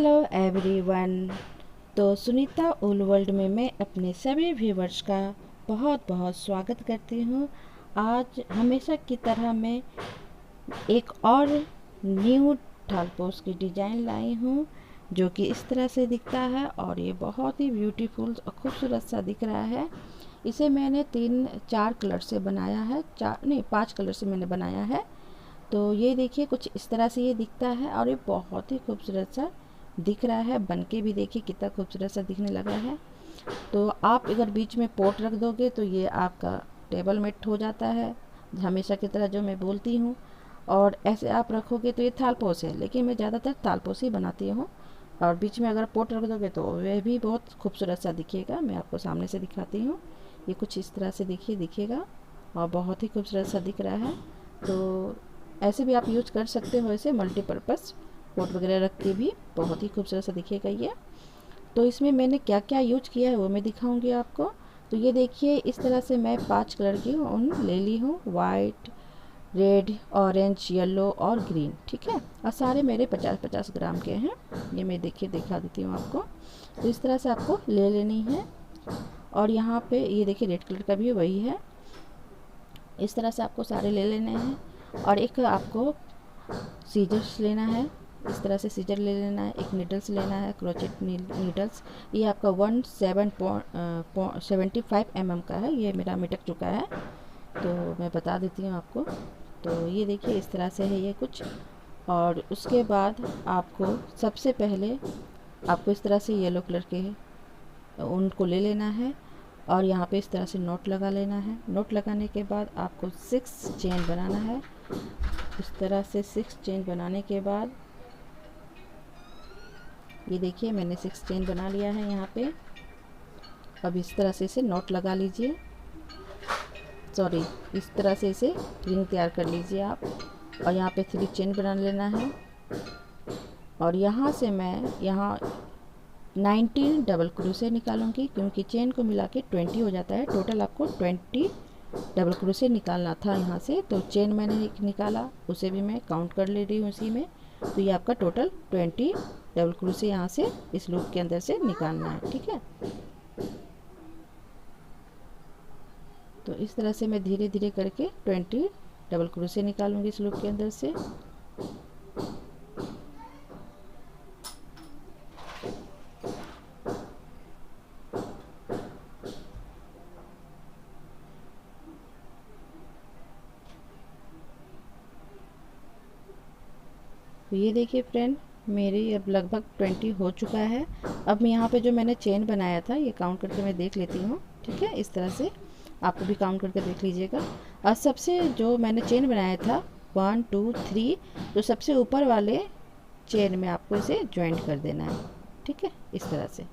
Hello everyone. तो सुनीता उल world में मैं अपने सभी व्यूवर्स का बहुत बहुत स्वागत करती हूँ। आज हमेशा की तरह मैं एक और न्यू थालपोस की डिज़ाइन लाई हूँ जो कि इस तरह से दिखता है और ये बहुत ही ब्यूटीफुल और खूबसूरत सा दिख रहा है। इसे मैंने 3-4 कलर से बनाया है, 5 कलर से मैंने बनाया है। तो ये देखिए कुछ इस तरह से ये दिखता है और ये बहुत ही खूबसूरत सा दिख रहा है। बन के भी देखिए कितना खूबसूरत सा दिखने लगा है। तो आप अगर बीच में पोट रख दोगे तो ये आपका टेबल मेट हो जाता है, हमेशा की तरह जो मैं बोलती हूँ। और ऐसे आप रखोगे तो ये थालपोस है, लेकिन मैं ज़्यादातर थालपोस ही बनाती हूँ। और बीच में अगर पोट रख दोगे तो वह भी बहुत खूबसूरत सा दिखेगा। मैं आपको सामने से दिखाती हूँ। ये कुछ इस तरह से दिखेगा और बहुत ही खूबसूरत सा दिख रहा है। तो ऐसे भी आप यूज कर सकते हो, ऐसे मल्टीपर्पज़ पोट वगैरह रख के भी बहुत ही खूबसूरत सा दिखेगा ये। तो इसमें मैंने क्या क्या यूज किया है वो मैं दिखाऊंगी आपको। तो ये देखिए इस तरह से मैं 5 कलर की ऊन ले ली हूँ, वाइट, रेड, ऑरेंज, येलो और ग्रीन। ठीक है, और सारे मेरे 50-50 ग्राम के हैं। ये मैं देखिए दिखा देती हूँ आपको। तो इस तरह से आपको ले लेनी है। और यहाँ पे ये देखिए रेड कलर का भी वही है। इस तरह से आपको सारे ले लेने हैं। और एक आपको सीजर्स लेना है, इस तरह से सीजर ले लेना है। एक नीडल्स लेना है, क्रोचेट नीडल्स। ये आपका 75 mm का है। ये मेरा मिटक चुका है तो मैं बता देती हूँ आपको। तो ये देखिए इस तरह से है ये कुछ। और उसके बाद आपको सबसे पहले आपको इस तरह से येलो कलर के उनको ले लेना है और यहाँ पे इस तरह से नोट लगा लेना है। नोट लगाने के बाद आपको 6 चेन बनाना है। इस तरह से 6 चेन बनाने के बाद ये देखिए मैंने 6 चेन बना लिया है यहाँ पे। अब इस तरह से इसे नोट लगा लीजिए, सॉरी इस तरह से इसे रिंग तैयार कर लीजिए आप। और यहाँ पे 3 चेन बना लेना है। और यहाँ से मैं यहाँ 19 डबल क्रोशे निकालूंगी, क्योंकि चेन को मिला के 20 हो जाता है। टोटल आपको 20 डबल क्रोशे निकालना था यहाँ से। तो चेन मैंने निकाला, उसे भी मैं काउंट कर ले रही हूँ उसी में। तो ये आपका टोटल 20 डबल क्रोशे यहाँ से इस लूप के अंदर से निकालना है। ठीक है, तो इस तरह से मैं धीरे धीरे करके 20 डबल क्रोशे निकालूंगी इस लूप के अंदर से। तो ये देखिए फ्रेंड, मेरी अब लगभग 20 हो चुका है। अब मैं यहाँ पे जो मैंने चेन बनाया था ये काउंट करके मैं देख लेती हूँ। ठीक है, इस तरह से आपको भी काउंट करके देख लीजिएगा। और सबसे जो मैंने चेन बनाया था 1 2 3, तो सबसे ऊपर वाले चेन में आपको इसे ज्वाइंट कर देना है। ठीक है, इस तरह से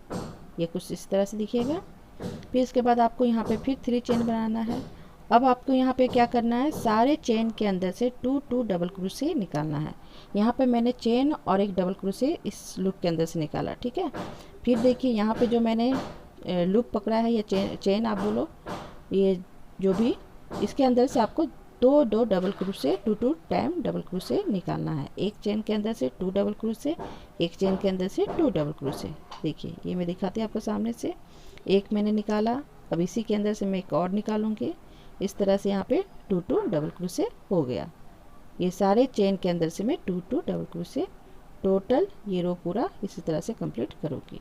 ये कुछ इस तरह से दिखेगा। फिर इसके बाद आपको यहाँ पे फिर 3 चेन बनाना है। अब आपको यहाँ पे क्या करना है, सारे चेन के अंदर से 2 डबल क्रोशे निकालना है। यहाँ पे मैंने चेन और एक डबल क्रोशे इस लूप के अंदर से निकाला। ठीक है, फिर देखिए यहाँ पे जो मैंने लूप पकड़ा है, ये चेन आप बोलो, ये जो भी, इसके अंदर से आपको 2 double crochet 2 time double crochet निकालना है। एक चेन के अंदर से 2 डबल क्रोशे, एक चेन के अंदर से 2 डबल क्रोशे। देखिए ये मैं दिखाती हूँ आपको सामने से। एक मैंने निकाला, अब इसी के अंदर से मैं एक और निकालूंगी। इस तरह से यहाँ पे 2 डबल क्रोशे हो गया। ये सारे चेन के अंदर से मैं 2 डबल क्रोशे, टोटल ये रो पूरा इसी तरह से कंप्लीट करूँगी।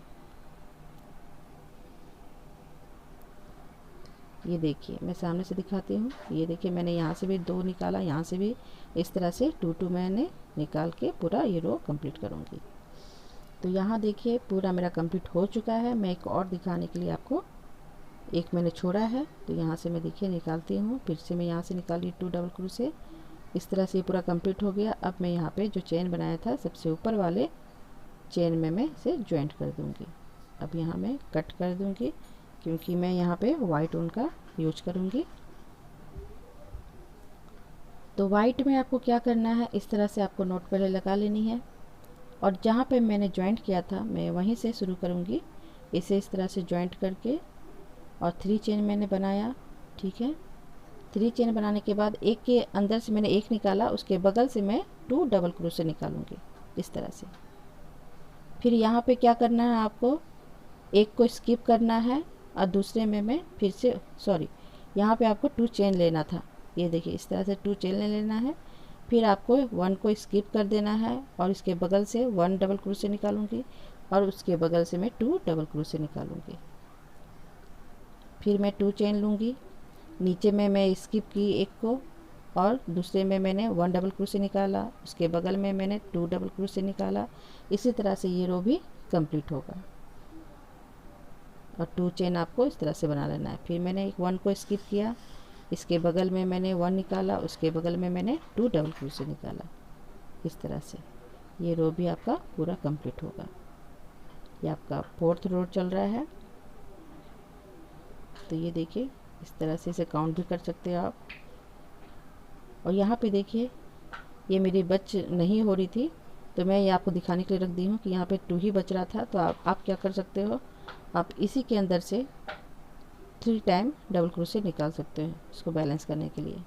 ये देखिए मैं सामने से दिखाती हूँ। ये देखिए मैंने यहाँ से भी 2 निकाला, यहाँ से भी इस तरह से 2 मैंने निकाल के पूरा ये रो कंप्लीट करूँगी। तो यहाँ देखिए पूरा मेरा कंप्लीट हो चुका है। मैं एक और दिखाने के लिए आपको, एक मैंने छोड़ा है तो यहाँ से मैं देखिए निकालती हूँ। फिर से मैं यहाँ से निकाली 2 डबल क्रोशे। इस तरह से पूरा कंप्लीट हो गया। अब मैं यहाँ पे जो चेन बनाया था सबसे ऊपर वाले चेन में मैं इसे ज्वाइंट कर दूँगी। अब यहाँ मैं कट कर दूँगी, क्योंकि मैं यहाँ पे वाइट ऊन का यूज करूँगी। तो वाइट में आपको क्या करना है, इस तरह से आपको नोट पहले लगा लेनी है। और जहाँ पे मैंने ज्वाइंट किया था मैं वहीं से शुरू करूँगी। इसे इस तरह से ज्वाइंट करके और 3 चेन मैंने बनाया। ठीक है, 3 चेन बनाने के बाद एक के अंदर से मैंने एक निकाला, उसके बगल से मैं 2 डबल क्रोशे निकालूंगी इस तरह से। फिर यहाँ पे क्या करना है आपको, एक को स्किप करना है और दूसरे में मैं फिर से सॉरी यहाँ पे आपको 2 चेन लेना था। ये देखिए इस तरह से 2 चेन लेना है। फिर आपको 1 को स्किप कर देना है और इसके बगल से 1 डबल क्रोशे निकालूंगी और उसके बगल से मैं 2 डबल क्रोशे निकालूंगी। फिर मैं 2 चेन लूँगी, नीचे में मैं स्किप की एक को और दूसरे में मैंने 1 डबल क्रोशे निकाला, उसके बगल में मैंने 2 डबल क्रोशे निकाला। इसी तरह से ये रो भी कंप्लीट होगा और 2 चेन आपको इस तरह से बना लेना है। फिर मैंने एक 1 को स्किप किया, इसके बगल में मैंने 1 निकाला, उसके बगल में मैंने 2 डबल क्रोशे निकाला। इस तरह से ये रो भी आपका पूरा कंप्लीट होगा। ये आपका 4th रो चल रहा है। तो ये देखिए इस तरह से इसे काउंट भी कर सकते हो आप। और यहाँ पे देखिए ये मेरी बच नहीं हो रही थी, तो मैं ये आपको दिखाने के लिए रख दी हूँ कि यहाँ पे 2 ही बच रहा था। तो आप क्या कर सकते हो, आप इसी के अंदर से 3 टाइम डबल क्रोशे निकाल सकते हो इसको बैलेंस करने के लिए।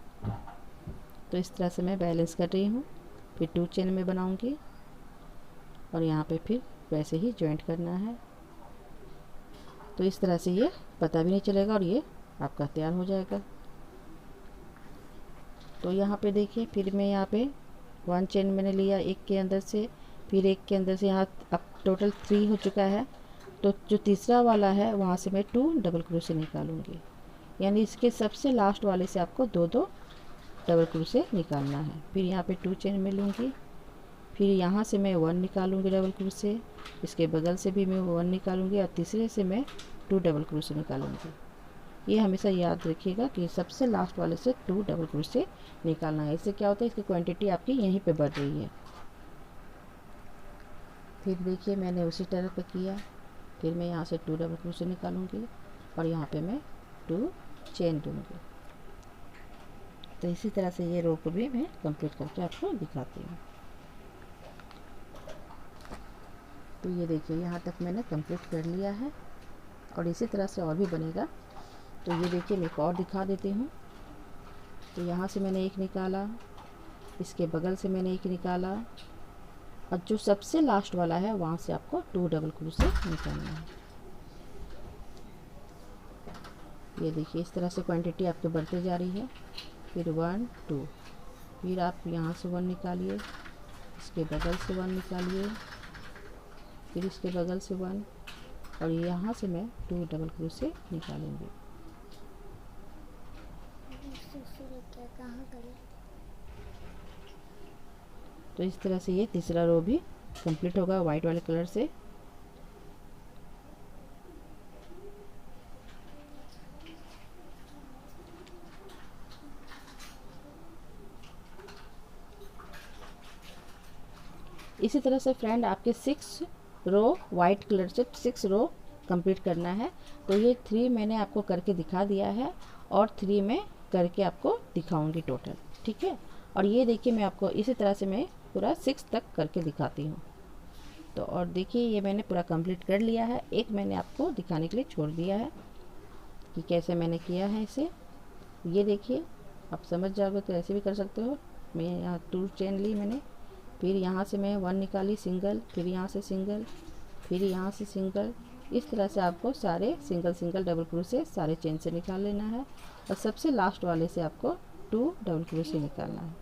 तो इस तरह से मैं बैलेंस कर रही हूँ। फिर 2 चेन में बनाऊँगी और यहाँ पे फिर वैसे ही जॉइंट करना है। तो इस तरह से ये पता भी नहीं चलेगा और ये आपका तैयार हो जाएगा। तो यहाँ पे देखिए फिर मैं यहाँ पे 1 चेन मैंने लिया एक के अंदर से, फिर एक के अंदर से, यहाँ अब टोटल 3 हो चुका है। तो जो तीसरा वाला है वहाँ से मैं 2 डबल क्रोशे निकालूंगी, यानी इसके सबसे लास्ट वाले से आपको 2-2 डबल क्रोशे निकालना है। फिर यहाँ पे 2 चेन में लूँगी, फिर यहाँ से मैं 1 निकालूंगी डबल क्रोशे, इसके बगल से भी मैं 1 निकालूंगी और तीसरे से मैं 2 डबल क्रोशे निकालूंगी। ये हमेशा याद रखिएगा कि सबसे लास्ट वाले से 2 डबल क्रोशे निकालना है। इससे क्या होता है, इसकी क्वांटिटी आपकी यहीं पे बढ़ रही है। फिर देखिए मैंने उसी तरह का किया। फिर मैं यहाँ से 2 डबल क्रोशे निकालूंगी और यहाँ पे मैं 2 चेन दूंगी। तो इसी तरह से ये रो को भी मैं कंप्लीट करके आपको दिखाती हूँ। तो ये देखिए यहाँ तक मैंने कंप्लीट कर लिया है और इसी तरह से और भी बनेगा। तो ये देखिए मैं एक और दिखा देती हूँ। तो यहाँ से मैंने एक निकाला, इसके बगल से मैंने एक निकाला और जो सबसे लास्ट वाला है वहाँ से आपको 2 डबल क्रोशे निकालना है। ये देखिए इस तरह से क्वांटिटी आपके बढ़ते जा रही है। फिर 1 2, फिर आप यहाँ से 1 निकालिए, इसके बगल से 1 निकालिए, फिर इसके बगल से 1 और यहाँ से मैं 2 डबल क्रोशे निकालूंगी। तो इस तरह से ये तीसरा रो भी कंप्लीट होगा वाइट वाले कलर से। इसी तरह से फ्रेंड आपके 6 रो वाइट कलर से 6 रो कंप्लीट करना है। तो ये 3 मैंने आपको करके दिखा दिया है और 3 मैं करके आपको दिखाऊंगी टोटल, ठीक है। और ये देखिए मैं आपको इसी तरह से मैं पूरा 6 तक करके दिखाती हूँ। तो और देखिए ये मैंने पूरा कंप्लीट कर लिया है। एक मैंने आपको दिखाने के लिए छोड़ दिया है कि कैसे मैंने किया है इसे। ये देखिए आप समझ जाओगे तो ऐसे भी कर सकते हो। मैं यहाँ 2 चेन ली मैंने, फिर यहाँ से मैं 1 निकाली सिंगल, फिर यहाँ से सिंगल, फिर यहाँ से सिंगल। इस तरह से आपको सारे सिंगल सिंगल डबल क्रोशे सारे चेन से निकाल लेना है और सबसे लास्ट वाले से आपको 2 डबल क्रोशे निकालना है।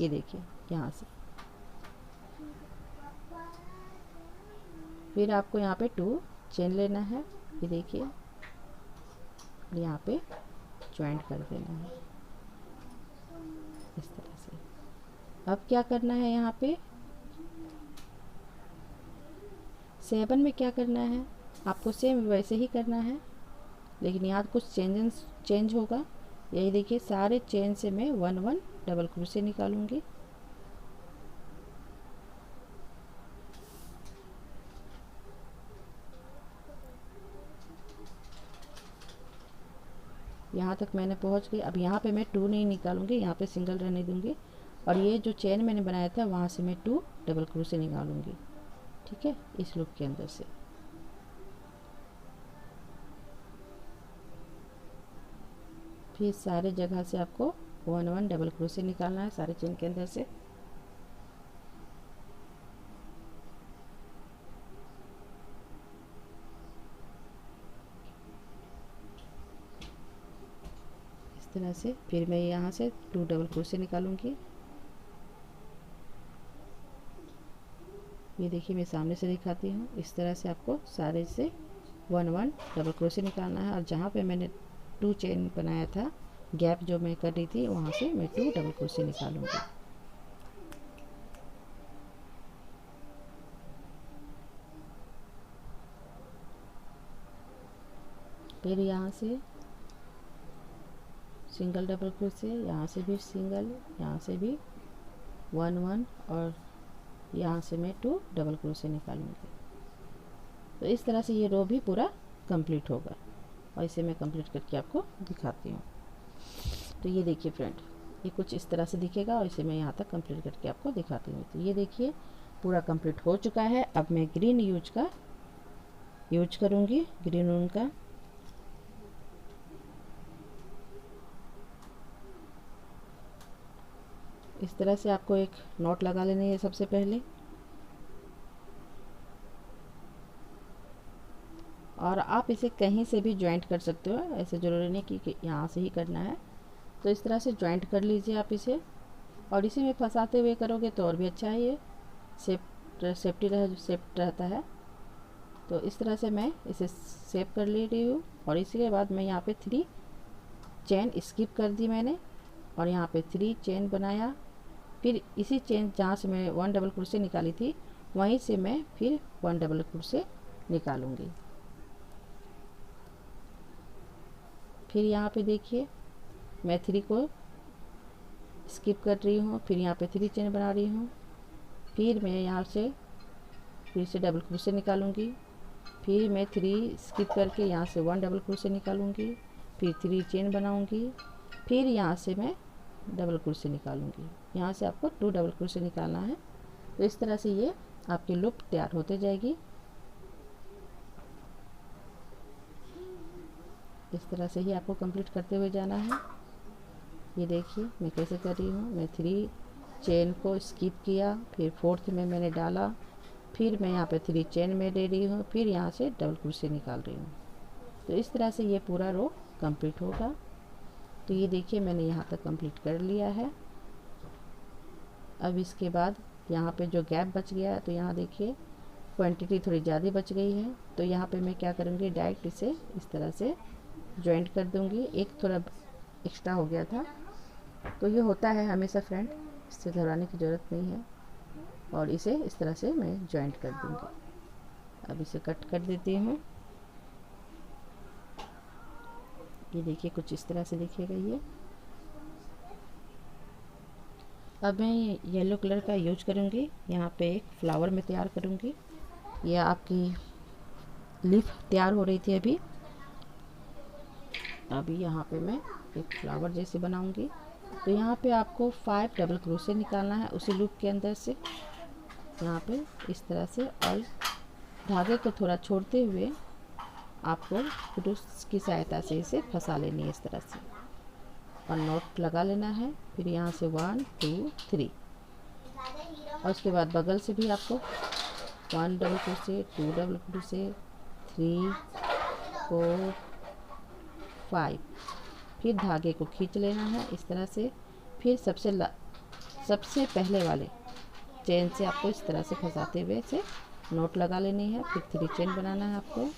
ये देखिए यहाँ से फिर आपको यहाँ पे 2 चेन लेना है। ये देखिए यहाँ पे ज्वाइंट कर देना है इस तरह से। अब क्या करना है, यहाँ पे 7 में क्या करना है, आपको सेम वैसे ही करना है लेकिन यहाँ कुछ चेंज होगा। यही देखिए सारे चेन से मैं 1-1 डबल क्रोशे निकालूंगी। यहाँ तक मैंने पहुँच गई। अब यहाँ पे मैं 2 नहीं निकालूंगी, यहाँ पे सिंगल रहने दूंगी और ये जो चेन मैंने बनाया था वहाँ से मैं 2 डबल क्रोशे निकालूंगी, ठीक है, इस लूप के अंदर से। फिर सारे जगह से आपको 1-1 डबल क्रोशे निकालना है सारे चेन के अंदर से। तरह से। फिर मैं यहाँ से 2 डबल क्रोशे निकालूंगी। ये देखिए मैं सामने से दिखाती हूँ। इस तरह से आपको सारे से 1 डबल क्रोशे निकालना है, और जहाँ पे मैंने 2 चेन बनाया था, गैप जो मैं कर रही थी, वहाँ से मैं 2 डबल क्रोशे निकालूंगी। फिर यहाँ से सिंगल डबल क्रोशे, यहाँ से भी सिंगल, यहाँ से भी 1 और यहाँ से मैं 2 डबल क्रोशे निकालूंगी। तो इस तरह से ये रो भी पूरा कंप्लीट होगा, और इसे मैं कंप्लीट करके आपको दिखाती हूँ। तो ये देखिए फ्रेंड, ये कुछ इस तरह से दिखेगा, और इसे मैं यहाँ तक कंप्लीट करके आपको दिखाती हूँ। तो ये देखिए पूरा कंप्लीट हो चुका है। अब मैं ग्रीन यूज करूँगी, ग्रीन ऊन का। इस तरह से आपको एक नॉट लगा लेनी है सबसे पहले, और आप इसे कहीं से भी जॉइंट कर सकते हो, ऐसे ज़रूरी नहीं कि यहाँ से ही करना है। तो इस तरह से जॉइंट कर लीजिए आप इसे, और इसी में फंसाते हुए करोगे तो और भी अच्छा है, ये सेफ्टी रहता है। तो इस तरह से मैं इसे सेव कर ले रही हूँ, और इसके बाद मैं यहाँ पे 3 चेन स्किप कर दी मैंने, और यहाँ पे 3 चेन बनाया। फिर इसी चेन जहाँ से मैं 1 डबल क्रोशे निकाली थी, वहीं से मैं फिर 1 डबल क्रोशे निकालूंगी। फिर यहाँ पे देखिए मैं 3 को स्किप कर रही हूँ, फिर यहाँ पे 3 चेन बना रही हूँ। फिर मैं यहाँ से फिर से डबल क्रोशे निकालूंगी, फिर मैं 3 स्किप करके यहाँ से 1 डबल क्रोशे निकालूंगी, फिर 3 चेन बनाऊंगी, फिर यहाँ से मैं डबल क्रोशे निकालूंगी। यहाँ से आपको 2 डबल क्रोशे निकालना है। तो इस तरह से ये आपकी लूप तैयार होते जाएगी। इस तरह से ही आपको कंप्लीट करते हुए जाना है। ये देखिए मैं कैसे कर रही हूँ। मैं 3 चेन को स्किप किया, फिर 4th में मैंने डाला, फिर मैं यहाँ पे 3 चेन में ले रही हूँ, फिर यहाँ से डबल क्रोशे निकाल रही हूँ। तो इस तरह से ये पूरा रो कंप्लीट होगा। तो ये देखिए मैंने यहाँ तक कंप्लीट कर लिया है। अब इसके बाद यहाँ पे जो गैप बच गया है, तो यहाँ देखिए क्वांटिटी थोड़ी ज़्यादा बच गई है। तो यहाँ पे मैं क्या करूँगी, डायरेक्ट इसे इस तरह से जॉइंट कर दूँगी। एक थोड़ा एक्स्ट्रा हो गया था, तो ये होता है हमेशा फ्रेंड, इससे घबराने की ज़रूरत नहीं है। और इसे इस तरह से मैं जॉइंट कर दूँगी। अब इसे कट कर देती हूँ। ये देखिए कुछ इस तरह से दिखेगा ये। अब मैं येलो कलर का यूज करूँगी, यहाँ पे एक फ्लावर में तैयार करूँगी। ये आपकी लीफ तैयार हो रही थी अभी यहाँ पे मैं एक फ्लावर जैसे बनाऊँगी। तो यहाँ पे आपको 5 डबल क्रोशे निकालना है उसी लूप के अंदर से, यहाँ पे इस तरह से, और धागे को थोड़ा छोड़ते हुए आपको क्रूस की सहायता से इसे फंसा लेनी है इस तरह से, और नॉट लगा लेना है। फिर यहाँ से 1 2 3, और उसके बाद बगल से भी आपको 1 डबल क्रोशे, 2 डबल क्रोशे, 3 4 5, फिर धागे को खींच लेना है इस तरह से। फिर सबसे पहले वाले चेन से आपको इस तरह से फंसाते हुए से नोट लगा लेनी है। फिर 3 चेन बनाना है आपको।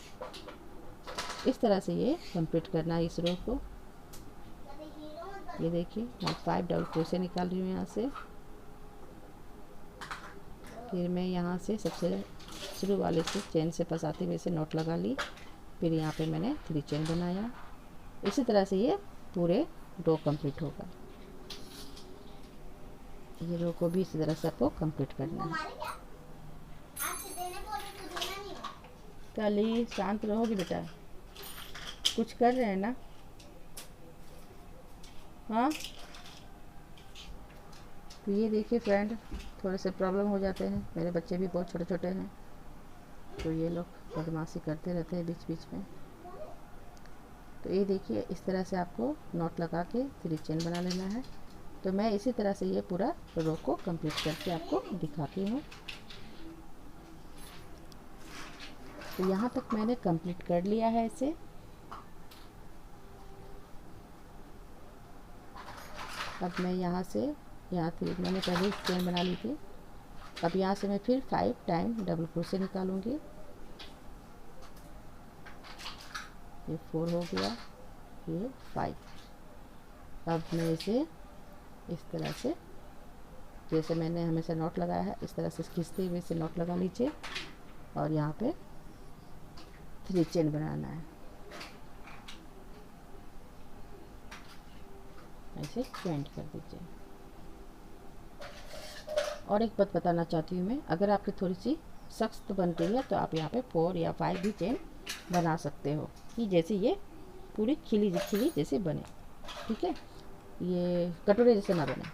इस तरह से ये कंप्लीट करना है इस रो को। ये देखिए मैं 5 डबल क्रोशे निकाल रही हूँ यहाँ से। फिर मैं यहाँ से सबसे शुरू वाले से चेन से फंसाते हुए से नोट लगा ली। फिर यहाँ पे मैंने 3 चेन बनाया। इसी तरह से ये पूरे रो कंप्लीट होगा। ये रो को भी इसी तरह से आपको कंप्लीट करना है। कल शांत रहोगी बेटा, कुछ कर रहे हैं ना? हाँ, तो ये देखिए फ्रेंड, थोड़े से प्रॉब्लम हो जाते हैं। मेरे बच्चे भी बहुत छोटे छोटे हैं, तो ये लोग बदमाशी करते रहते हैं बीच बीच में। तो ये देखिए इस तरह से आपको नॉट लगा के 3 चेन बना लेना है। तो मैं इसी तरह से ये पूरा रो को कंप्लीट करके आपको दिखाती हूँ। तो यहाँ तक मैंने कंप्लीट कर लिया है इसे। अब मैं यहाँ से यहाँ थी, मैंने पहले चेन बना ली थी। अब यहाँ से मैं फिर 5 टाइम डबल क्रोशे निकालूंगी। ये 4 हो गया, ये 5। अब मैं इसे इस तरह से, जैसे मैंने हमेशा नॉट लगाया है, इस तरह से खींचते हुए इसे नॉट लगा लीजिए और यहाँ पे 3 चेन बनाना है। ऐसे ज्वाइंट कर दीजिए। और एक बात बताना चाहती हूँ मैं, अगर आपकी थोड़ी सी सख्त बन रही है तो आप यहाँ पे 4 या 5 भी चेन बना सकते हो, कि जैसे ये पूरी खिली खिली जैसे बने। ठीक है, ये कटोरे जैसे ना बने।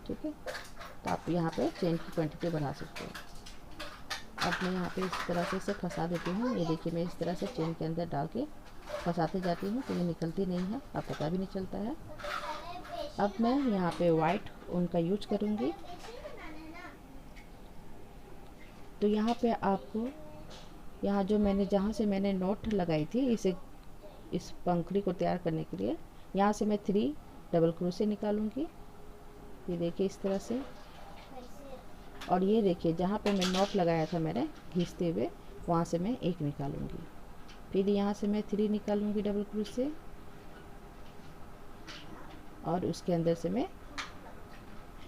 ठीक है, तो आप यहाँ पे चेन की क्वांटिटी बढ़ा सकते हो। अब मैं यहाँ पे इस तरह से इसे फंसा देती हूँ। ये देखिए, मैं इस तरह से चेन के अंदर डाल के फंसाते जाती हूँ तो ये निकलती नहीं है, अब पता भी नहीं चलता है। अब मैं यहाँ पे वाइट ऊन का यूज करूँगी। तो यहाँ पे आपको, यहाँ जो मैंने जहाँ से मैंने नोट लगाई थी इस पंखुड़ी को तैयार करने के लिए, यहाँ से मैं 3 डबल क्रोशे निकालूंगी। ये देखिए इस तरह से। और ये देखिए जहाँ पे मैं नॉट लगाया था मैंने खींचते हुए, वहाँ से मैं 1 निकालूंगी। फिर यहाँ से मैं 3 निकालूंगी डबल क्रोशे और उसके अंदर से मैं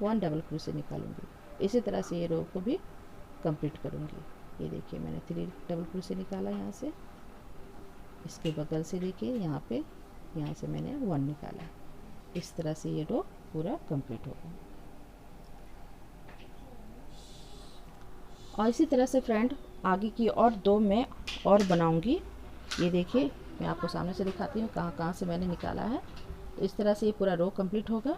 1 डबल क्रोशे निकालूंगी। इसी तरह से ये रो को भी कंप्लीट करूंगी। ये देखिए मैंने 3 डबल क्रोशे निकाला यहाँ से, इसके बगल से देखिए यहाँ से मैंने 1 निकाला। इस तरह से ये रो पूरा कंप्लीट होगा। और इसी तरह से फ्रेंड आगे की और 2 मैं और बनाऊंगी। ये देखिए मैं आपको सामने से दिखाती हूँ कहाँ कहाँ से मैंने निकाला है। तो इस तरह से ये पूरा रो कंप्लीट होगा।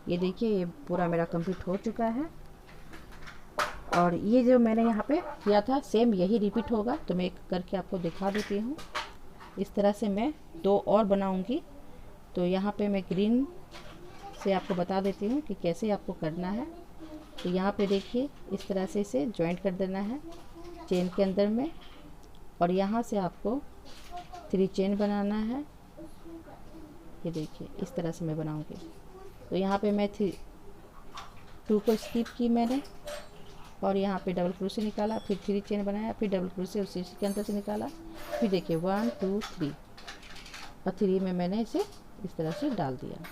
ये देखिए ये पूरा मेरा कंप्लीट हो चुका है। और ये जो मैंने यहाँ पे किया था सेम यही रिपीट होगा। तो मैं एक करके आपको दिखा देती हूँ। इस तरह से मैं 2 और बनाऊंगी। तो यहाँ पे मैं ग्रीन से आपको बता देती हूँ कि कैसे आपको करना है। तो यहाँ पे देखिए इस तरह से इसे जॉइंट कर देना है चेन के अंदर में, और यहाँ से आपको 3 चेन बनाना है। ये देखिए इस तरह से मैं बनाऊंगी। तो यहाँ पे मैं 2 को स्किप की मैंने, और यहाँ पे डबल क्रोशे निकाला, फिर 3 चेन बनाया, फिर डबल क्रोशे उसी के अंदर से निकाला, फिर देखिए 1 2 3 और 3 में मैंने इसे इस तरह से डाल दिया।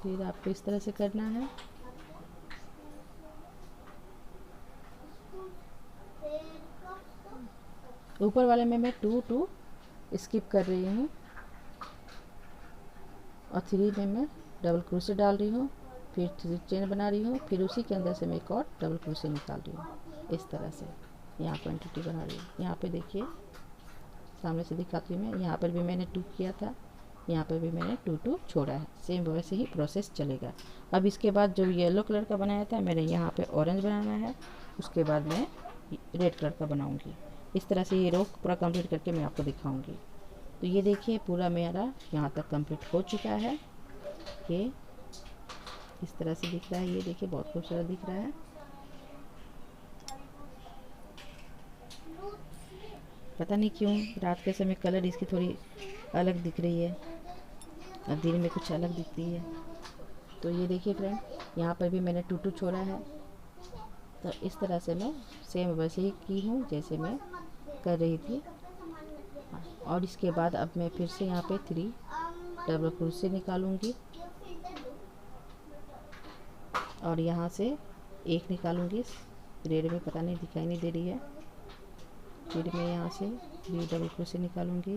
फिर आपको इस तरह से करना है। ऊपर वाले में मैं 2 2 स्किप कर रही हूँ और 3 में मैं डबल क्रोशे डाल रही हूँ, फिर 3 चेन बना रही हूँ, फिर उसी के अंदर से मैं एक और डबल क्रोशे निकाल रही हूँ। इस तरह से यहाँ क्वांटिटी बना रही हूँ। यहाँ पे देखिए सामने से दिखाती हूँ मैं, यहाँ पर भी मैंने 2 किया था, यहाँ पर भी मैंने 2 2 छोड़ा है। सेम वैसे ही प्रोसेस चलेगा। अब इसके बाद जो येलो कलर का बनाया था मैंने, यहाँ पे ऑरेंज बनाना है, उसके बाद मैं रेड कलर का बनाऊँगी। इस तरह से ये रो पूरा कंप्लीट करके मैं आपको दिखाऊँगी। तो ये देखिए पूरा मेरा यहाँ तक कंप्लीट हो चुका है। ये इस तरह से दिख रहा है। ये देखिए बहुत खूबसूरत दिख रहा है। पता नहीं क्यों रात के समय कलर इसकी थोड़ी अलग दिख रही है और दिन में कुछ अलग दिखती है। तो ये देखिए फ्रेंड यहाँ पर भी मैंने 2 2 छोड़ा है। तो इस तरह से मैं सेम वैसे ही की हूँ जैसे मैं कर रही थी। और इसके बाद अब मैं फिर से यहाँ पे 3 डबल क्रोशे निकालूंगी और यहाँ से 1 निकालूंगी। रेड में पता नहीं दिखाई नहीं दे रही है। फिर मैं यहाँ से 3 डबल क्रोशे निकालूंगी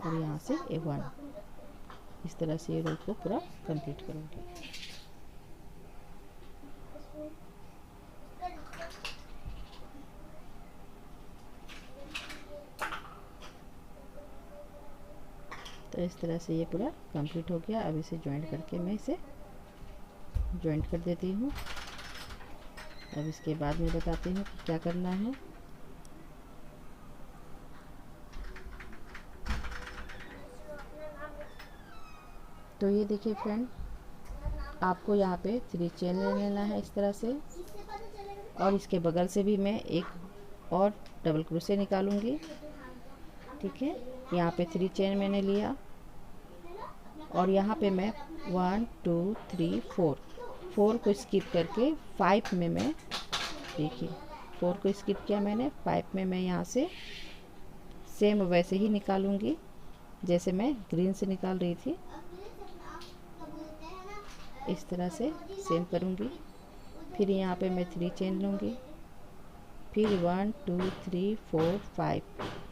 और यहाँ से 1। इस तरह से ये रो को पूरा कंप्लीट करूँगी। तो इस तरह से ये पूरा कंप्लीट हो गया। अब इसे ज्वाइंट करके मैं इसे ज्वाइंट कर देती हूँ। अब इसके बाद मैं बताती हूँ कि क्या करना है। तो ये देखिए फ्रेंड आपको यहाँ पे 3 चेन ले लेना है इस तरह से, और इसके बगल से भी मैं एक और डबल क्रोशे निकालूंगी। ठीक है, यहाँ पे 3 चेन मैंने लिया और यहाँ पे मैं 1 2 3 4 को स्किप करके 5 में मैं, देखिए 4 को स्किप किया मैंने, 5 में मैं यहाँ से सेम वैसे ही निकालूंगी जैसे मैं ग्रीन से निकाल रही थी। इस तरह से सेम करूंगी। फिर यहाँ पे मैं 3 चेन लूँगी, फिर 1 2 3 4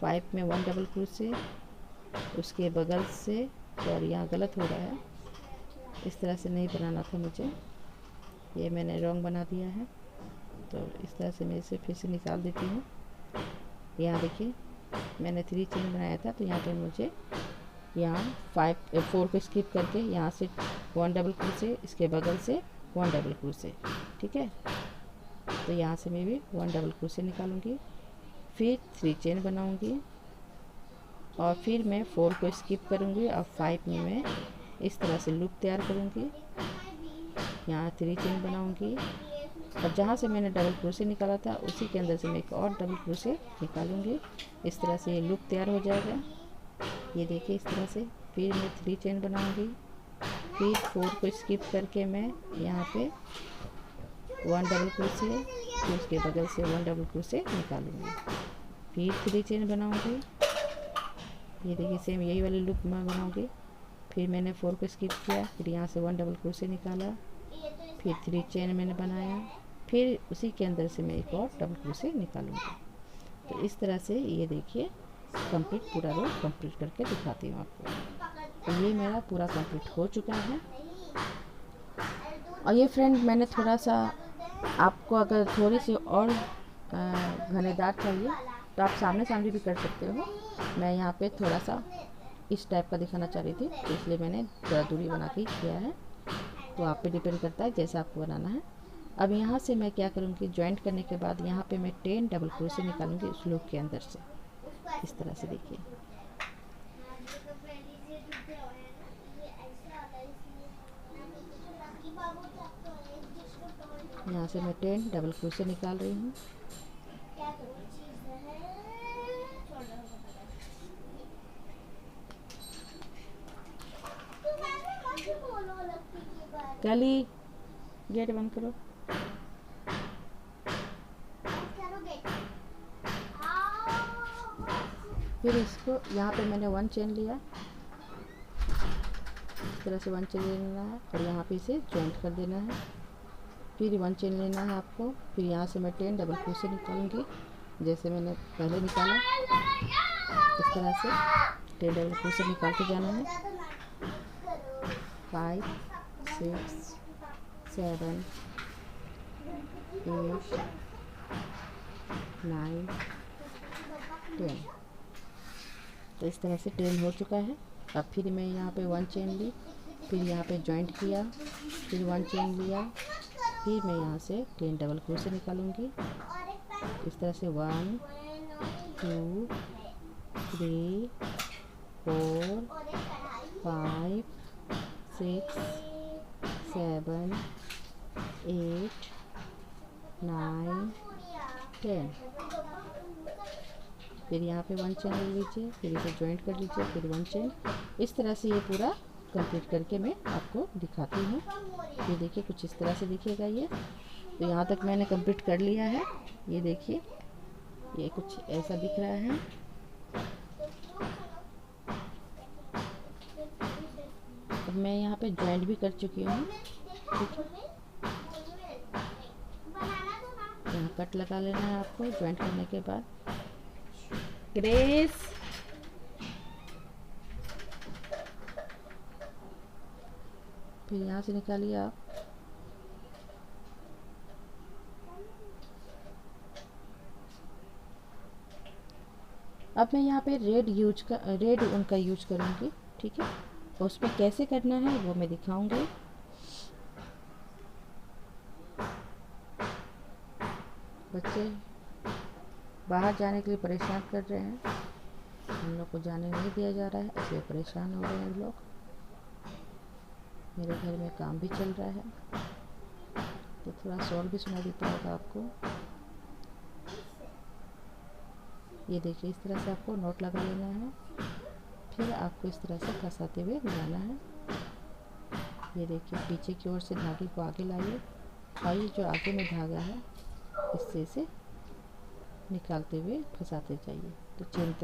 5 में 1 डबल क्रोशे, उसके बगल से, सॉरी यहाँ गलत हो रहा है, इस तरह से नहीं बनाना था मुझे, ये मैंने रॉन्ग बना दिया है। तो इस तरह से मैं इसे फिर से निकाल देती हूँ। यहाँ देखिए मैंने 3 चेन बनाया था, तो यहाँ पे मुझे यहाँ 4 को स्किप करके यहाँ से 1 डबल क्रोशे, इसके बगल से 1 डबल क्रोशे। ठीक है, तो यहाँ से मैं भी 1 डबल क्रोशे निकालूंगी, फिर 3 चेन बनाऊंगी और फिर मैं 4 को स्किप करूंगी और 5 में मैं इस तरह से लूप तैयार करूंगी। यहाँ 3 चेन बनाऊंगी और जहाँ से मैंने डबल क्रोशे निकाला था उसी के अंदर से मैं एक और डबल क्रोशे निकालूंगी। इस तरह से ये लूप तैयार हो जाएगा, ये देखिए इस तरह से। फिर मैं 3 चेन बनाऊंगी, फिर 4 को स्किप करके मैं यहाँ पे 1 डबल क्रोशे, फिर उसके बगल से 1 डबल क्रोशे निकालूंगी, फिर 3 चेन बनाऊंगी। ये देखिए सेम यही वाली लूप मैं बनाऊंगी। फिर मैंने 4 को स्किप किया, फिर यहाँ से 1 डबल क्रोशे निकाला, फिर 3 चेन मैंने बनाया, फिर उसी के अंदर से मैं एक और डबल क्रोशे निकालूंगी। तो इस तरह से ये देखिए कंप्लीट पूरा रो कंप्लीट करके दिखाती हूँ आपको। तो ये मेरा पूरा कंप्लीट हो चुका है। और ये फ्रेंड मैंने थोड़ा सा, आपको अगर थोड़ी सी और घनेदार चाहिए तो आप सामने सामने भी कर सकते हो। मैं यहाँ पे थोड़ा सा इस टाइप का दिखाना चाह रही थी, तो इसलिए मैंने थोड़ा दूरी बना के किया है। तो आप पे डिपेंड करता है जैसा आपको बनाना है। अब यहाँ से मैं क्या करूँगी, ज्वाइंट करने के बाद यहाँ पे मैं 10 डबल क्रोशे निकालूंगी उस लूप के अंदर से, इस तरह से देखिए। यहाँ से मैं 10 डबल क्रोशे निकाल रही हूँ। गली गेट बंद करो। फिर इसको यहाँ पे मैंने 1 चेन लिया, इस तरह से 1 चेन लेना है और यहाँ पे इसे जॉइंट कर देना है। फिर 1 चेन लेना है आपको, फिर यहाँ से मैं 10 डबल क्रोशे निकालूंगी जैसे मैंने पहले निकाला। इस तरह से 10 डबल क्रोशे निकालते जाना है। 5 6 7 8 9 10। तो इस तरह से 10 हो चुका है। अब फिर मैं यहाँ पे 1 चेन ली, फिर यहाँ पे जॉइंट किया, फिर 1 चेन लिया, फिर मैं यहाँ से 10 डबल क्रोशे निकालूंगी। इस तरह से 1 2 3 4 5 6 7 8 9 10। फिर यहाँ पे 1 चेन ले लीजिए, फिर इसे जॉइंट कर लीजिए, फिर 1 चेन। इस तरह से ये पूरा कंप्लीट करके मैं आपको दिखाती हूँ। ये देखिए कुछ इस तरह से दिखेगा ये। तो यहाँ तक मैंने कंप्लीट कर लिया है। ये देखिए ये कुछ ऐसा दिख रहा है। अब मैं यहाँ पे जॉइंट भी कर चुकी हूँ। ठीक है, यहाँ कट लगा लेना है आपको जॉइंट करने के बाद। ग्रेस फिर यहाँ से निकालिए आप। अब मैं यहाँ पे रेड ऊन का यूज करूँगी। ठीक है, और उस पर कैसे करना है वो मैं दिखाऊंगी। बच्चे बाहर जाने के लिए परेशान कर रहे हैं, हम लोग को जाने नहीं दिया जा रहा है, इसलिए परेशान हो रहे हैं लोग। मेरे घर में काम भी चल रहा है तो थोड़ा शोर भी सुनाई देता होगा आपको। ये देखिए, इस तरह से आपको नॉट लगा लेना है, फिर आपको इस तरह से फंसाते हुए लगाना है। ये देखिए, पीछे की ओर से धागे को आगे लाइए और ये जो आगे में धागा है इससे इसे निकालते हुए फंसाते जाइए तो चेन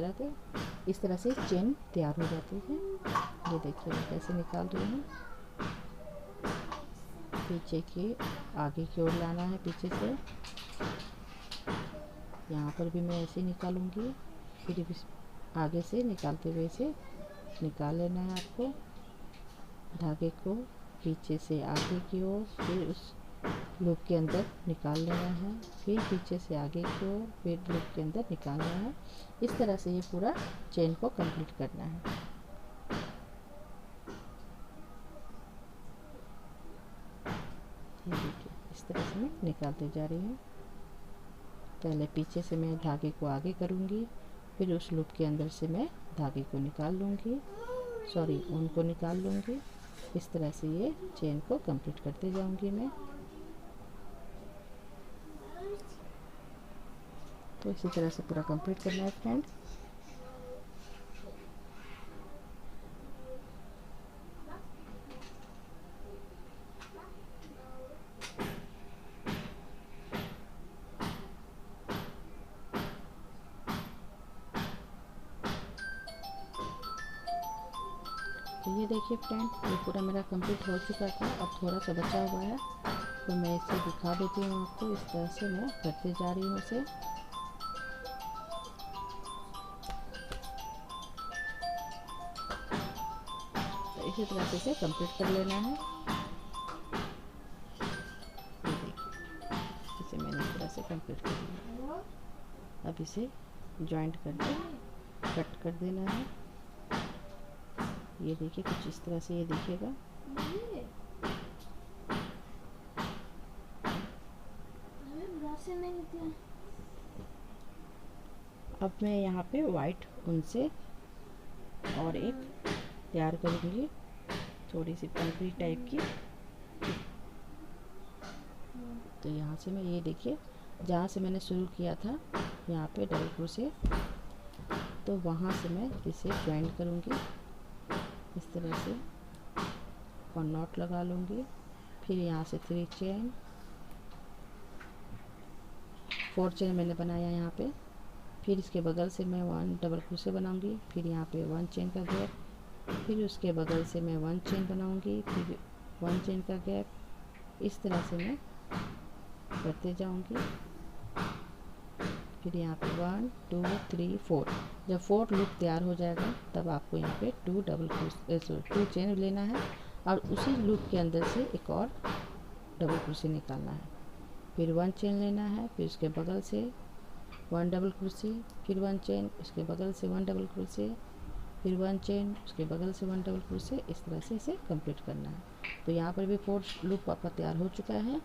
इस तरह से चेन तैयार हो जाती है। ये देखिए मैं कैसे निकाल रही हूँ। पीछे के आगे की ओर लाना है, पीछे से यहाँ पर भी मैं ऐसे निकालूंगी, फिर आगे से निकालते हुए इसे निकाल लेना है आपको। धागे को पीछे से आगे की ओर, फिर उस लूप के अंदर निकाल लेना है, फिर पीछे से आगे की ओर, फिर लूप के अंदर निकालना है। इस तरह से ये पूरा चेन को कंप्लीट करना है। ये देखिए, इस तरह से मैं निकालते जा रही हूँ। पहले पीछे से मैं धागे को आगे करूँगी, फिर उस लूप के अंदर से मैं धागे को निकाल लूँगी, ऊन को निकाल लूँगी। इस तरह से ये चेन को कंप्लीट करते जाऊँगी मैं। तो इसी तरह से पूरा कंप्लीट करना है फ्रेंड। तो ये देखिए फ्रेंड, ये पूरा मेरा कंप्लीट हो चुका था। अब थोड़ा सा बचा हुआ है तो मैं इसे दिखा देती हूँ आपको। इस तरह से मैं करते जा रही हूँ इसे। तो इसी तरह से इसे कंप्लीट कर लेना है। ये देखिए, इसे मैंने इस तरह से कंप्लीट कर लिया। अब इसे जॉइंट करके कट कर देना है। ये देखिए, कुछ इस तरह से ये दिखेगा। अब मैं यहाँ पे वाइट ऊन से और एक तैयार करूँगी, थोड़ी सी पंखुड़ी टाइप की। तो यहाँ से मैं, ये देखिए, जहाँ से मैंने शुरू किया था यहाँ पे डबल क्रोशे, तो वहाँ से मैं इसे ज्वाइंट करूँगी इस तरह से और नॉट लगा लूँगी। फिर यहाँ से 3 चेन, 4 चेन मैंने बनाया यहाँ पे। फिर इसके बगल से मैं 1 डबल क्रोशे बनाऊँगी, फिर यहाँ पे 1 चेन का गैप, फिर उसके बगल से मैं 1 चेन बनाऊँगी, फिर 1 चेन का गैप। इस तरह से मैं करते जाऊँगी। फिर यहाँ पे 1 2 3 4, जब 4 लूप तैयार हो जाएगा तब आपको यहाँ पे 2 चेन लेना है और उसी लूप के अंदर से एक और डबल क्रोशे निकालना है। फिर 1 चेन लेना है, फिर उसके बगल से 1 डबल क्रोशे, फिर 1 चेन, उसके बगल से 1 डबल क्रोशे, फिर 1 चेन, उसके बगल से 1 डबल क्रोशे। इस तरह से इसे कंप्लीट करना है। तो यहाँ पर भी 4 लूप आपका तैयार हो चुका है।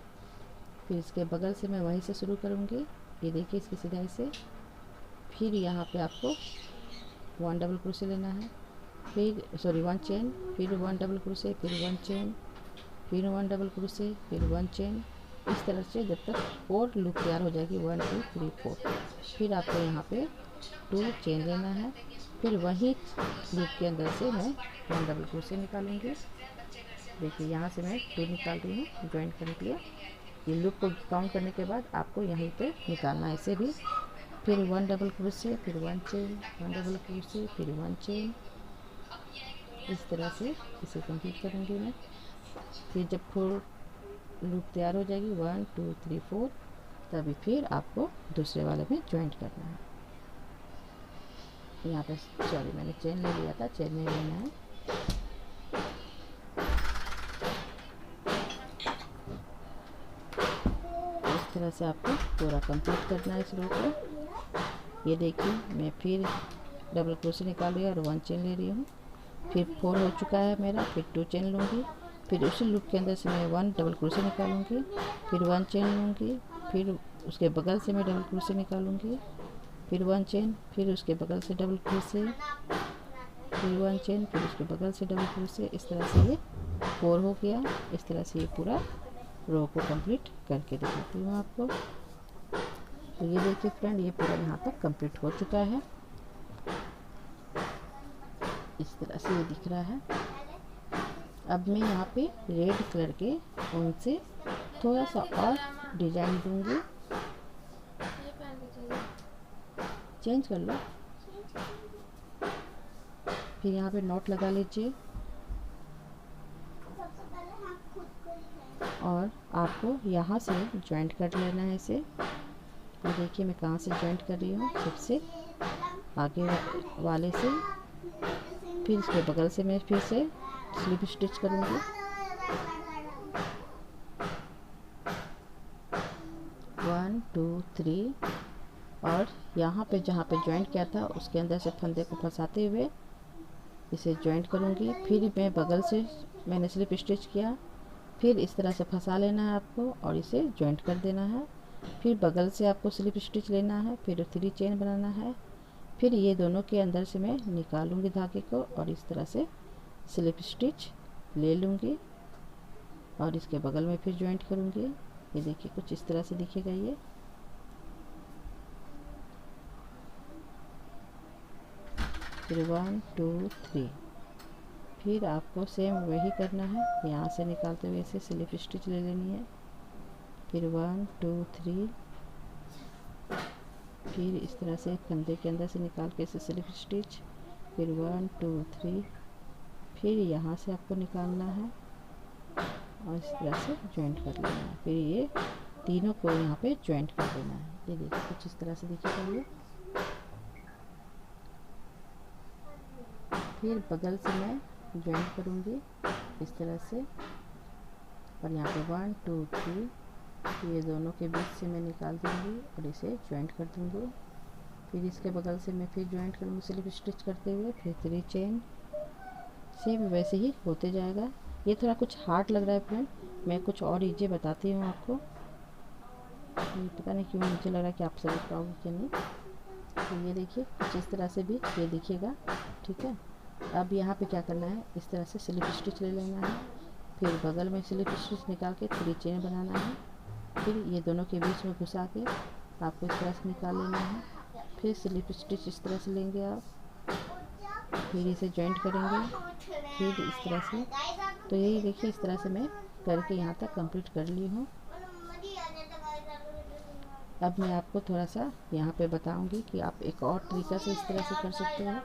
फिर इसके बगल से मैं वहीं से शुरू करूँगी। ये देखिए, इसकी सिलाई से। फिर यहाँ पे आपको 1 डबल क्रोशे लेना है, फिर 1 चेन, फिर 1 डबल क्रोशे, फिर 1 चेन, फिर 1 डबल क्रोशे, फिर 1 चेन। इस तरह से जब तक 4 लूप तैयार हो जाएगी, 1 2 3 4। फिर आपको यहाँ पे 2 चेन लेना है, फिर वही लूप के अंदर से मैं 1 डबल क्रोशे निकालूंगी। देखिए, यहाँ से मैं 2 निकाल रही हूँ ज्वाइंट करने के लिए। ये लूप को काउंट करने के बाद आपको यहीं पे निकालना है इसे भी। फिर 1 डबल क्रोशे, फिर 1 चेन, 1 डबल क्रोशे, फिर 1 चेन। इस तरह से इसे कंप्लीट करूँगी मैं। फिर जब 4 लूप तैयार हो जाएगी, 1 2 3 4, तभी फिर आपको दूसरे वाले में ज्वाइंट करना है। यहाँ पे मैंने चेन ले लिया था, चेन नहीं लेना है। इस तरह से आपको पूरा कंप्लीट करना है इस रो को। ये देखिए, मैं फिर डबल क्रोशे निकाल रही हूँ और 1 चेन ले रही हूँ। फिर 4 हो चुका है मेरा, फिर 2 चेन लूँगी, फिर उसी लूप के अंदर से मैं 1 डबल क्रोशे निकालूंगी, फिर 1 चेन लूँगी, फिर उसके बगल से मैं डबल क्रोशे निकालूंगी, फिर 1 चेन, फिर उसके बगल से डबल क्रोशे, फिर 1 चेन, फिर उसके बगल से डबल क्रोशे। इस तरह से ये 4 हो गया। इस तरह से ये पूरा रो को कंप्लीट करके दिखाती हूँ आपको। तो ये देखिए फ्रेंड, ये पूरा यहाँ तक कंप्लीट हो चुका है। इस तरह से ये दिख रहा है। अब मैं यहाँ पे रेड कलर के ऊन से थोड़ा सा और डिजाइन दूंगी। चेंज कर लो। फिर यहाँ पे नॉट लगा लीजिए और आपको यहाँ से जॉइंट कर लेना है इसे। ये देखिए मैं कहाँ से जॉइंट कर रही हूँ, सबसे आगे वाले से। फिर इसके बगल से मैं फिर से स्लिप स्टिच करूँगी। वन टू थ्री, और यहाँ पे जहाँ पे जॉइंट किया था उसके अंदर से फंदे को फंसाते हुए इसे जॉइंट करूँगी। फिर मैं बगल से मैंने स्लिप स्टिच किया, फिर इस तरह से फंसा लेना है आपको और इसे जॉइंट कर देना है। फिर बगल से आपको स्लिप स्टिच लेना है, फिर 3 चेन बनाना है। फिर ये दोनों के अंदर से मैं निकालूंगी धागे को और इस तरह से स्लिप स्टिच ले लूँगी और इसके बगल में फिर जॉइंट करूँगी। ये देखिए कुछ इस तरह से दिखेगा ये। फिर 1 2 3, फिर आपको सेम वही करना है। यहाँ से निकालते हुए इसे स्लिप स्टिच ले लेनी है। फिर 1 2 3, फिर इस तरह से फंदे के अंदर से निकाल के इसे स्लिप स्टिच। फिर 1 2 3, फिर यहाँ से आपको निकालना है और इस तरह से जॉइंट कर लेना है। फिर ये तीनों को यहाँ पे जॉइंट कर देना है। ये देखिए कुछ इस तरह से दिखेगा ये। फिर बगल से मैं जॉइंट करूँगी इस तरह से और यहाँ पे 1 2 3, ये दोनों के बीच से मैं निकाल दूँगी और इसे जॉइंट कर दूँगी। फिर इसके बगल से मैं फिर जॉइंट करूँगी स्लिप स्टिच करते हुए। फिर 3 चेन, सेम वैसे ही होते जाएगा। ये थोड़ा कुछ हार्ड लग रहा है फ्रेंड, मैं कुछ और इजी बताती हूँ आपको। ये पता नहीं क्यों मुझे लग रहा है कि आप समझ पाओगे कि नहीं। तो ये देखिए कुछ इस तरह से भी ये दिखेगा, ठीक है। अब यहाँ पे क्या करना है, इस तरह से स्लिप स्टिच ले लेना है। फिर बगल में स्लिप स्टिच निकाल के 3 चेन बनाना है। फिर ये दोनों के बीच में घुसा के आपको इस तरह से निकाल लेना है। फिर स्लिप स्टिच इस तरह से लेंगे आप, फिर इसे जॉइंट करेंगे फिर इस तरह से। तो यही देखिए इस तरह से मैं करके यहाँ तक कंप्लीट कर ली हूँ। अब मैं आपको थोड़ा सा यहाँ पे बताऊँगी कि आप एक और तरीका से इस तरह से कर सकते हो।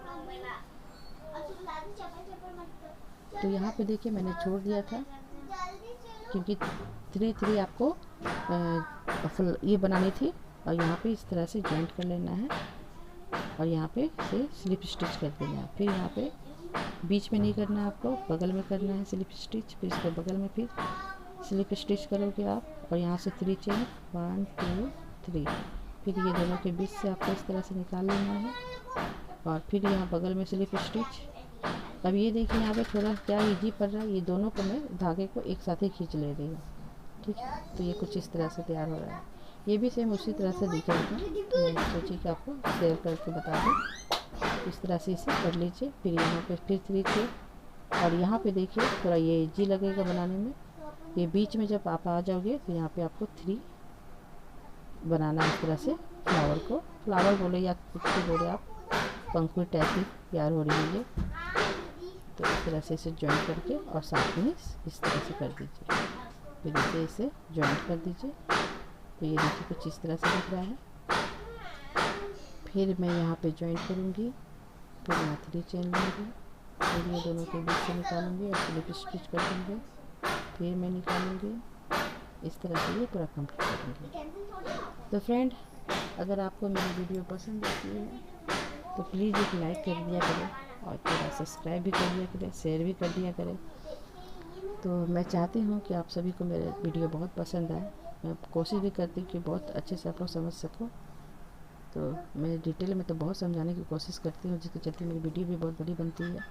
तो यहाँ पे देखिए मैंने छोड़ दिया था क्योंकि 3 आपको ये बनानी थी और यहाँ पे इस तरह से जॉइंट कर लेना है और यहाँ पे से स्लिप स्टिच कर देना है। फिर यहाँ पे बीच में नहीं करना है आपको, बगल में करना है स्लिप स्टिच। फिर इसके बगल में फिर स्लिप स्टिच करोगे आप और यहाँ से 3 चेन 1 2 3, फिर ये दोनों के बीच से आपको इस तरह से निकाल लेना है और फिर यहाँ बगल में स्लिप स्टिच। अब ये देखिए यहाँ पे थोड़ा क्या इजी पड़ रहा है, ये दोनों को मैं धागे को एक साथ ही खींच ले रही हूँ, ठीक है। तो ये कुछ इस तरह से तैयार हो रहा है। ये भी सेम उसी तरह से दिखेगा, तो मैंने सोची कि आपको शेयर करके बता दूँ। इस तरह से इसे कर लीजिए। फिर यहाँ पे फिर 3 चेन और यहाँ पे देखिए थोड़ा ये इजी लगेगा बनाने में। ये बीच में जब आप आ जाओगे तो यहाँ पे आपको 3 बनाना है। इस तरह से फ्लावर को, फ्लावर बोले या कुछ भी बोले आप, पंखुड़ी टाइप की तैयार हो रही है ये। तो इस तरह से इसे जॉइंट करके और साथ में इस तरह से कर दीजिए। फिर इसे जॉइंट कर दीजिए। तो ये देखिए कुछ इस तरह से दिख रहा है। फिर मैं यहाँ पे जॉइंट करूँगी, फिर यहाँ 3 चेन लूँगी, फिर ये दोनों के बीच से निकालूंगी और स्लिप स्टिच कर दूँगी। फिर मैं निकालूँगी, इस तरह से ये पूरा कंप्लीट करूँगी। तो फ्रेंड, अगर आपको मेरी वीडियो पसंद आती है तो प्लीज़ एक लाइक कर दिया करें और थोड़ा सब्सक्राइब भी कर दिया करें, शेयर भी कर दिया करें। तो मैं चाहती हूँ कि आप सभी को मेरे वीडियो बहुत पसंद आए। मैं कोशिश भी करती हूँ कि बहुत अच्छे से आप लोग समझ सको। तो मैं डिटेल में तो बहुत समझाने की कोशिश करती हूँ, जिसके चलते मेरी वीडियो भी बहुत बड़ी बनती है।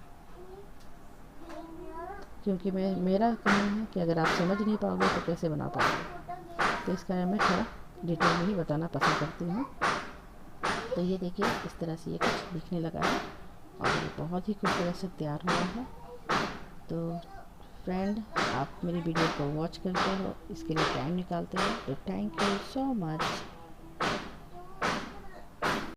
क्योंकि मेरा कहना है कि अगर आप समझ नहीं पाओगे तो कैसे बना पाओगे। तो इस कारण मैं थोड़ा डिटेल में ही बताना पसंद करती हूँ। तो ये देखिए इस तरह से ये कुछ दिखने लगा है। और ये बहुत ही खूबसूरत से तैयार हुआ है। तो फ्रेंड, आप मेरी वीडियो को वॉच करते हो, इसके लिए टाइम निकालते हो, तो थैंक यू सो मच।